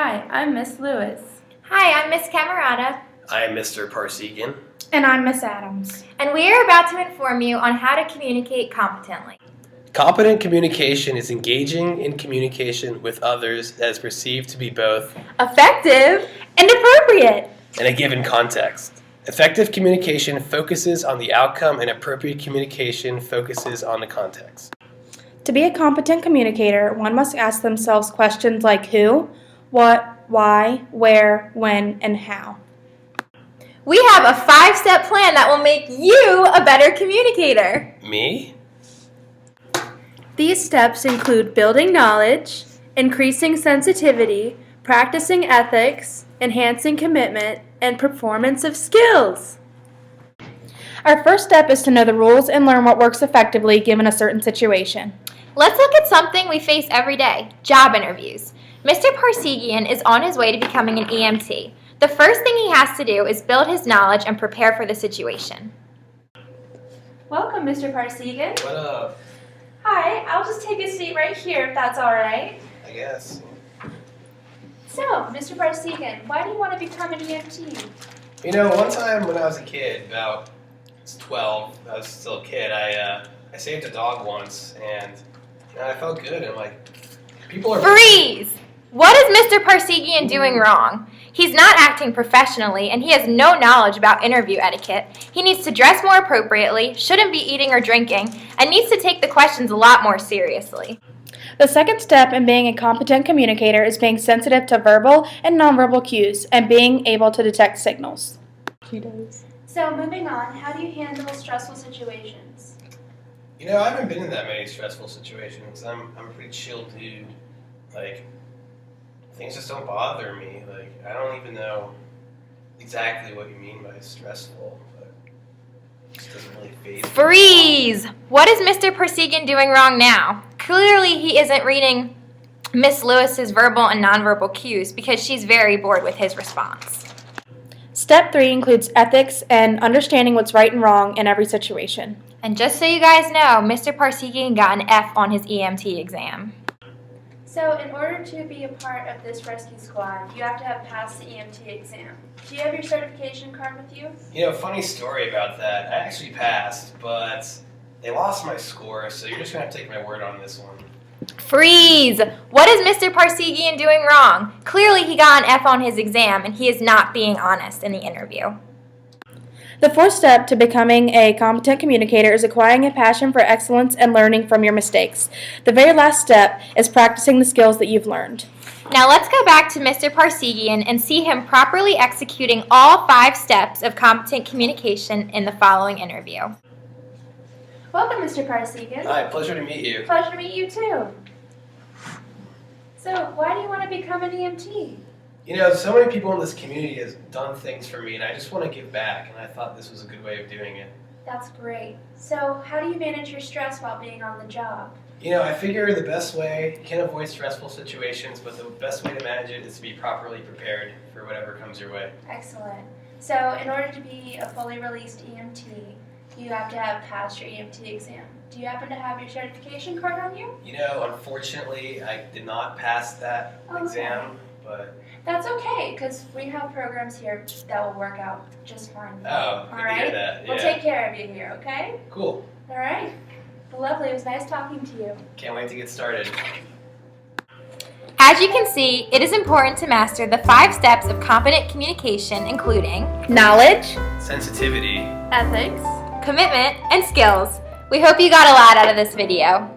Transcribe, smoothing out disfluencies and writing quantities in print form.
Hi, I'm Miss Lewis. Hi, I'm Miss Camerata. I'm Mr. Parsegian. And I'm Miss Adams. And we are about to inform you on how to communicate competently. Competent communication is engaging in communication with others that is perceived to be both Effective and appropriate. in a given context. Effective communication focuses on the outcome and appropriate communication focuses on the context. To be a competent communicator, one must ask themselves questions like who, what, why, where, when, and how. We have a 5-step plan that will make you a better communicator. Me? These steps include building knowledge, increasing sensitivity, practicing ethics, enhancing commitment, and performance of skills. Our first step is to know the rules and learn what works effectively given a certain situation. Let's look at something we face every day, job interviews. Mr. Parsegian is on his way to becoming an EMT. The first thing he has to do is build his knowledge and prepare for the situation. Welcome, Mr. Parsegian. What up? Hi, I'll just take a seat right here if that's all right. I guess. So, Mr. Parsegian, why do you want to become an EMT? You know, one time when I was a kid, about 12, I was still a kid, I saved a dog once, and I felt good. I'm like, people are... Freeze! What is Mr. Parsegian doing wrong? He's not acting professionally, and he has no knowledge about interview etiquette. He needs to dress more appropriately, shouldn't be eating or drinking, and needs to take the questions a lot more seriously. The second step in being a competent communicator is being sensitive to verbal and nonverbal cues and being able to detect signals. She does. So, moving on, how do you handle stressful situations? You know, I haven't been in that many stressful situations. I'm a pretty chill dude. Like, things just don't bother me. Like, I don't even know exactly what you mean by stressful, but it just doesn't really faze me. Freeze! What is Mr. Parsegian doing wrong now? Clearly he isn't reading Miss Lewis's verbal and nonverbal cues because she's very bored with his response. Step 3 includes ethics and understanding what's right and wrong in every situation. And just so you guys know, Mr. Parsegian got an F on his EMT exam. So, in order to be a part of this rescue squad, you have to have passed the EMT exam. Do you have your certification card with you? You know, funny story about that. I actually passed, but they lost my score, so you're just going to have to take my word on this one. Freeze! What is Mr. Parsegian doing wrong? Clearly he got an F on his exam and he is not being honest in the interview. The fourth step to becoming a competent communicator is acquiring a passion for excellence and learning from your mistakes. The very last step is practicing the skills that you've learned. Now let's go back to Mr. Parsegian and see him properly executing all 5 steps of competent communication in the following interview. Welcome, Mr. Parsegian. Hi, pleasure to meet you. Pleasure to meet you too. So, why do you want to become an EMT? You know, so many people in this community have done things for me, and I just want to give back, and I thought this was a good way of doing it. That's great. So, how do you manage your stress while being on the job? You know, I figure the best way, you can't avoid stressful situations, but the best way to manage it is to be properly prepared for whatever comes your way. Excellent. So, in order to be a fully released EMT, you have to have passed your EMT exam. Do you happen to have your certification card on you? You know, unfortunately, I did not pass that exam, but... That's okay, because we have programs here that will work out just fine. Oh, good to hear that. We'll take care of you here, okay? Cool. All right. Well, lovely. It was nice talking to you. Can't wait to get started. As you can see, it is important to master the 5 steps of competent communication, including knowledge, sensitivity, ethics, commitment, and skills. We hope you got a lot out of this video.